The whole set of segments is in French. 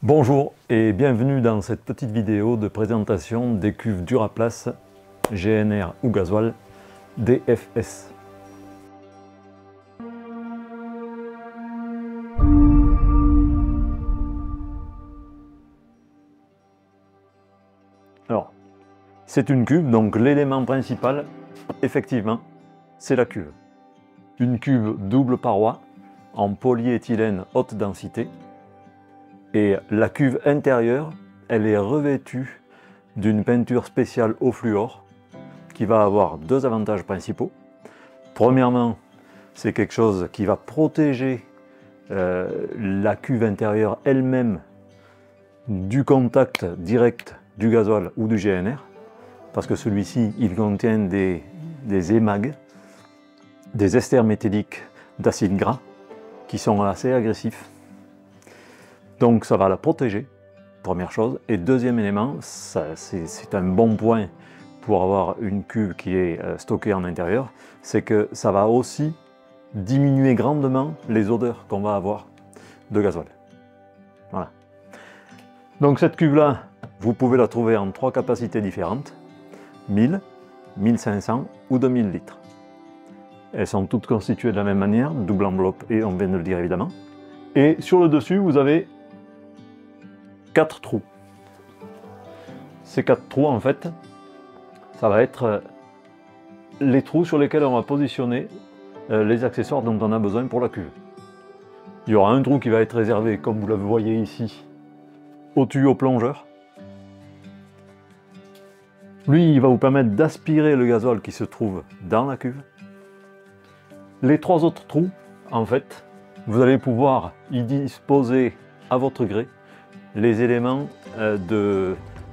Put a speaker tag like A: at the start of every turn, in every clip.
A: Bonjour et bienvenue dans cette petite vidéo de présentation des cuves Duraplace GNR ou gasoil DFS. Alors, c'est une cuve, donc l'élément principal, effectivement, c'est la cuve. Une cuve double paroi en polyéthylène haute densité. Et la cuve intérieure, elle est revêtue d'une peinture spéciale au fluor qui va avoir deux avantages principaux. Premièrement, c'est quelque chose qui va protéger la cuve intérieure elle-même du contact direct du gasoil ou du GNR, parce que celui-ci, il contient des émags, des esters méthyliques d'acide gras qui sont assez agressifs. Donc ça va la protéger, première chose. Et deuxième élément, c'est un bon point pour avoir une cuve qui est stockée en intérieur, c'est que ça va aussi diminuer grandement les odeurs qu'on va avoir de gasoil. Voilà. Donc cette cuve-là, vous pouvez la trouver en trois capacités différentes, 1000, 1500 ou 2000 litres. Elles sont toutes constituées de la même manière, double enveloppe et on vient de le dire évidemment. Et sur le dessus, vous avez 4 trous. Ces 4 trous, en fait, ça va être les trous sur lesquels on va positionner les accessoires dont on a besoin pour la cuve. Il y aura un trou qui va être réservé, comme vous le voyez ici, au tuyau plongeur. Lui, il va vous permettre d'aspirer le gasoil qui se trouve dans la cuve. Les 3 autres trous, en fait, vous allez pouvoir y disposer à votre gré les éléments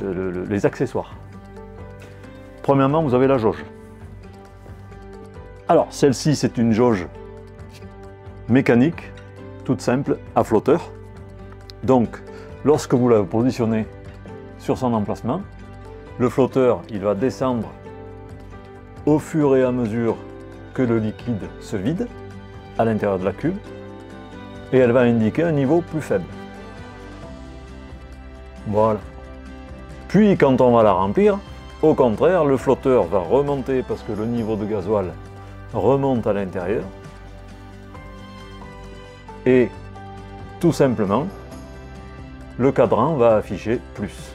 A: les accessoires. Premièrement, vous avez la jauge. Alors, celle-ci, c'est une jauge mécanique, toute simple, à flotteur. Donc, lorsque vous la positionnez sur son emplacement, le flotteur, il va descendre au fur et à mesure que le liquide se vide à l'intérieur de la cuve, et elle va indiquer un niveau plus faible. Voilà. Puis quand on va la remplir, au contraire, le flotteur va remonter parce que le niveau de gasoil remonte à l'intérieur. Et tout simplement, le cadran va afficher plus.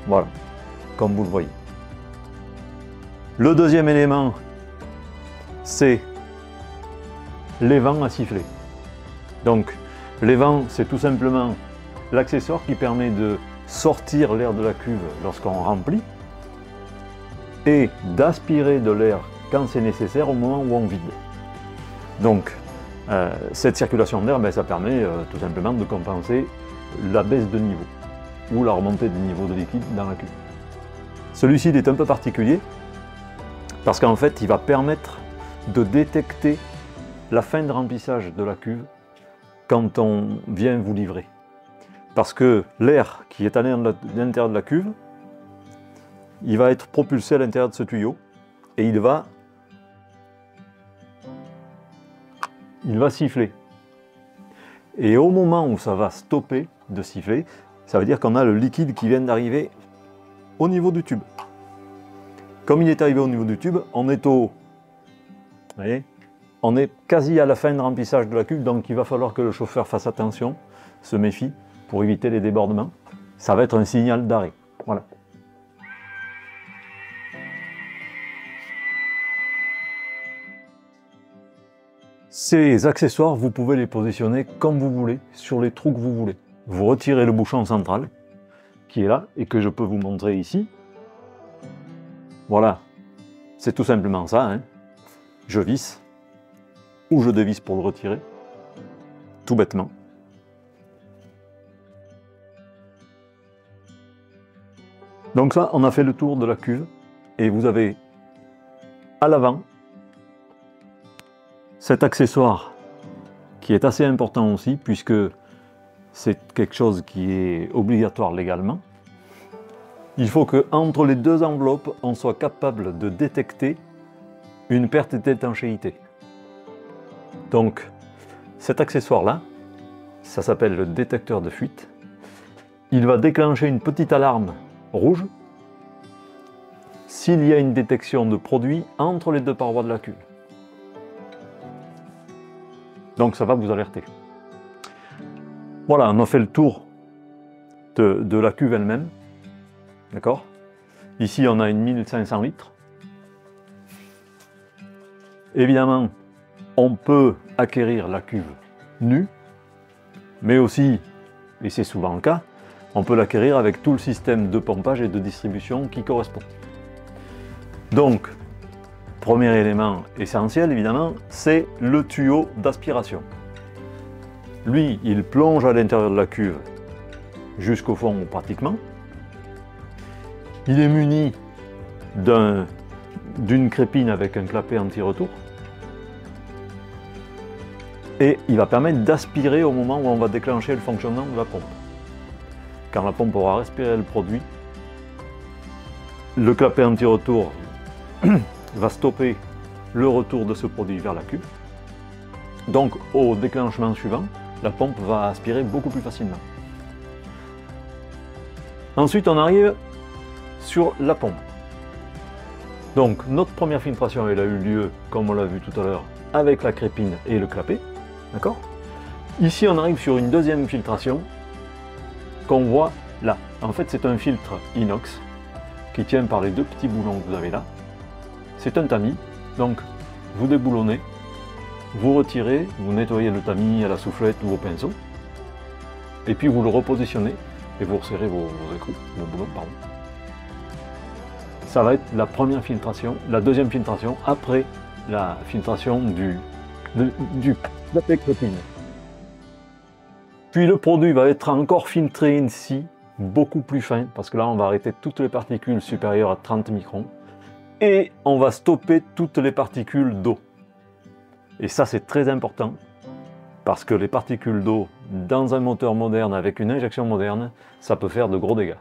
A: Voilà, comme vous le voyez. Le deuxième élément, c'est les vents à siffler. Donc, les vents, c'est tout simplement l'accessoire qui permet de sortir l'air de la cuve lorsqu'on remplit et d'aspirer de l'air quand c'est nécessaire au moment où on vide. Donc, cette circulation d'air, ça permet tout simplement de compenser la baisse de niveau ou la remontée de niveau de liquide dans la cuve. Celui-ci est un peu particulier parce qu'en fait, il va permettre de détecter la fin de remplissage de la cuve quand on vient vous livrer. Parce que l'air qui est à l'intérieur de la cuve, il va être propulsé à l'intérieur de ce tuyau et il va siffler. Et au moment où ça va stopper de siffler, ça veut dire qu'on a le liquide qui vient d'arriver au niveau du tube. Comme il est arrivé au niveau du tube, on est vous voyez, on est quasi à la fin de remplissage de la cuve, donc il va falloir que le chauffeur fasse attention, se méfie, pour éviter les débordements. Ça va être un signal d'arrêt. Voilà. Ces accessoires, vous pouvez les positionner comme vous voulez, sur les trous que vous voulez. Vous retirez le bouchon central, qui est là, et que je peux vous montrer ici. Voilà. C'est tout simplement ça, hein. Je visse, ou je dévisse pour le retirer, tout bêtement. Donc ça, on a fait le tour de la cuve, et vous avez à l'avant cet accessoire qui est assez important aussi, puisque c'est quelque chose qui est obligatoire légalement. Il faut qu'entre les deux enveloppes, on soit capable de détecter une perte d'étanchéité. Donc, cet accessoire-là, ça s'appelle le détecteur de fuite. Il va déclencher une petite alarme rouge s'il y a une détection de produit entre les deux parois de la cuve. Donc ça va vous alerter. Voilà, on a fait le tour de la cuve elle-même. D'accord? Ici, on a une 1500 litres. Évidemment, on peut acquérir la cuve nue, mais aussi, et c'est souvent le cas, on peut l'acquérir avec tout le système de pompage et de distribution qui correspond. Donc, premier élément essentiel, évidemment, c'est le tuyau d'aspiration. Lui, il plonge à l'intérieur de la cuve jusqu'au fond pratiquement. Il est muni d'une crépine avec un clapet anti-retour. Et il va permettre d'aspirer au moment où on va déclencher le fonctionnement de la pompe. Quand la pompe aura respiré le produit, le clapet anti-retour va stopper le retour de ce produit vers la cuve. Donc au déclenchement suivant, la pompe va aspirer beaucoup plus facilement. Ensuite, on arrive sur la pompe. Donc notre première filtration, elle a eu lieu, comme on l'a vu tout à l'heure, avec la crépine et le clapet. D'accord? Ici, on arrive sur une deuxième filtration qu'on voit là. En fait, c'est un filtre inox qui tient par les deux petits boulons que vous avez là. C'est un tamis, donc vous déboulonnez, vous retirez, vous nettoyez le tamis à la soufflette ou au pinceau, et puis vous le repositionnez et vous resserrez vos écrous, vos boulons, pardon. Ça va être la première filtration, la deuxième filtration après la filtration du clapet crépine. Puis le produit va être encore filtré ici, beaucoup plus fin, parce que là on va arrêter toutes les particules supérieures à 30 microns, et on va stopper toutes les particules d'eau. Et ça c'est très important, parce que les particules d'eau dans un moteur moderne avec une injection moderne, ça peut faire de gros dégâts.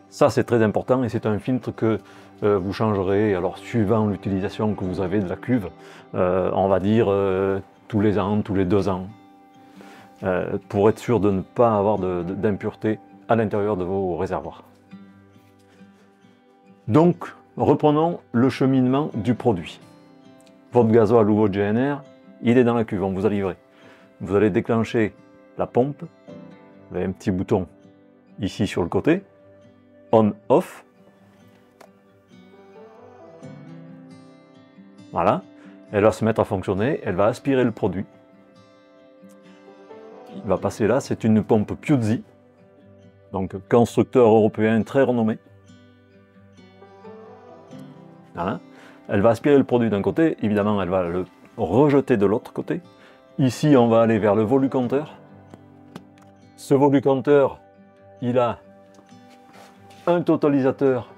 A: Ça c'est très important et c'est un filtre que vous changerez, alors suivant l'utilisation que vous avez de la cuve, on va dire tous les ans, tous les 2 ans, pour être sûr de ne pas avoir d'impuretés à l'intérieur de vos réservoirs. Donc, reprenons le cheminement du produit. Votre gasoil ou votre GNR, il est dans la cuve, on vous a livré. Vous allez déclencher la pompe, vous avez un petit bouton ici sur le côté, on-off. Voilà, elle va se mettre à fonctionner, elle va aspirer le produit. Il va passer là, c'est une pompe Piuzzi, donc constructeur européen très renommé. Voilà. Elle va aspirer le produit d'un côté, évidemment elle va le rejeter de l'autre côté. Ici on va aller vers le volucompteur. Ce volucompteur, il a un totalisateur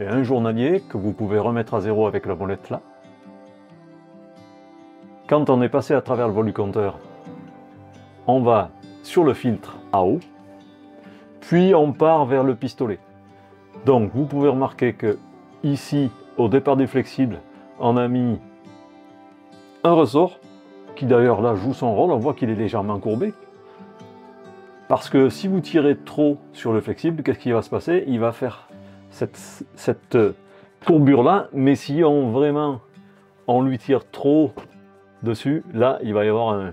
A: et un journalier que vous pouvez remettre à zéro avec la molette là. Quand on est passé à travers le volucompteur, on va sur le filtre à eau, puis on part vers le pistolet. Donc vous pouvez remarquer que ici, au départ du flexible, on a mis un ressort, qui d'ailleurs là joue son rôle, on voit qu'il est légèrement courbé. Parce que si vous tirez trop sur le flexible, qu'est-ce qui va se passer? Il va faire cette courbure là, mais si on lui tire trop dessus, là il va y avoir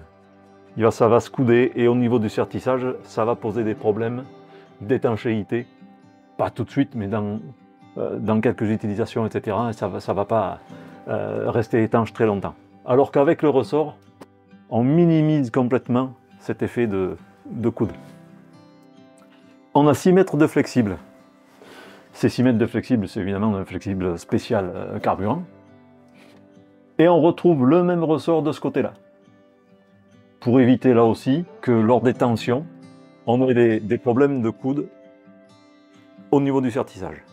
A: ça va se couder, et au niveau du sertissage, ça va poser des problèmes d'étanchéité. Pas tout de suite, mais dans quelques utilisations, etc. Ça va pas rester étanche très longtemps. Alors qu'avec le ressort, on minimise complètement cet effet de coude. On a 6 mètres de flexible. Ces 6 mètres de flexible, c'est évidemment un flexible spécial carburant. Et on retrouve le même ressort de ce côté-là. Pour éviter là aussi que lors des tensions, on ait des problèmes de coude au niveau du sertissage.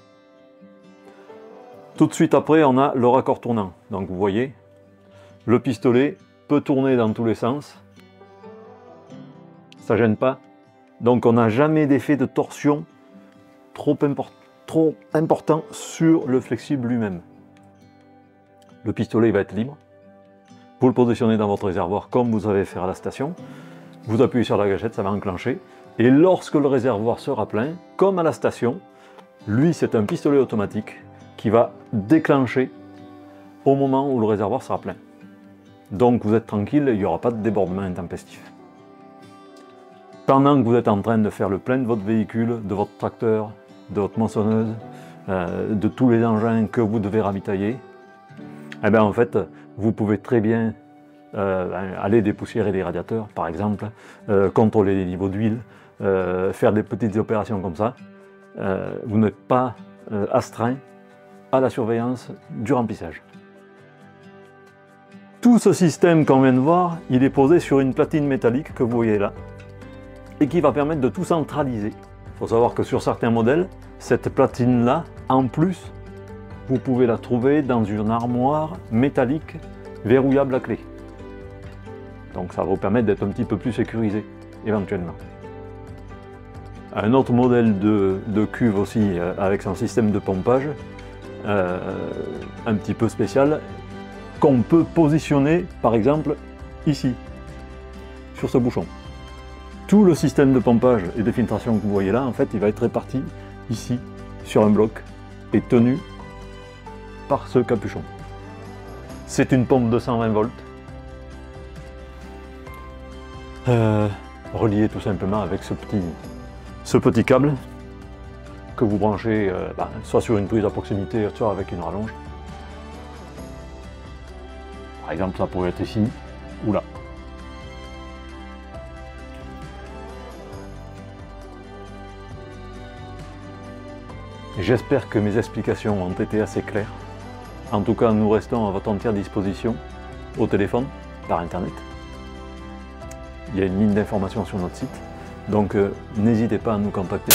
A: Tout de suite après, on a le raccord tournant. Donc vous voyez, le pistolet peut tourner dans tous les sens. Ça ne gêne pas. Donc on n'a jamais d'effet de torsion trop important sur le flexible lui-même. Le pistolet va être libre. Vous le positionnez dans votre réservoir comme vous savez faire à la station. Vous appuyez sur la gâchette, ça va enclencher. Et lorsque le réservoir sera plein, comme à la station, lui c'est un pistolet automatique qui va déclencher au moment où le réservoir sera plein. Donc vous êtes tranquille, il n'y aura pas de débordement intempestif. Pendant que vous êtes en train de faire le plein de votre véhicule, de votre tracteur, de votre moissonneuse, de tous les engins que vous devez ravitailler, eh bien en fait, vous pouvez très bien aller dépoussiérer les radiateurs, par exemple, contrôler les niveaux d'huile, faire des petites opérations comme ça. Vous n'êtes pas astreint à la surveillance du remplissage. Tout ce système qu'on vient de voir, il est posé sur une platine métallique que vous voyez là, et qui va permettre de tout centraliser. Il faut savoir que sur certains modèles, cette platine-là, en plus, vous pouvez la trouver dans une armoire métallique verrouillable à clé. Donc ça va vous permettre d'être un petit peu plus sécurisé, éventuellement. Un autre modèle de cuve aussi, avec son système de pompage, un petit peu spécial, qu'on peut positionner, par exemple, ici, sur ce bouchon. Tout le système de pompage et de filtration que vous voyez là, en fait, il va être réparti ici, sur un bloc, et tenu par ce capuchon. C'est une pompe de 120 volts, reliée tout simplement avec ce petit câble que vous branchez soit sur une prise à proximité, soit avec une rallonge. Par exemple, ça pourrait être ici ou là. J'espère que mes explications ont été assez claires. En tout cas, nous restons à votre entière disposition au téléphone, par internet. Il y a une ligne d'information sur notre site, donc n'hésitez pas à nous contacter.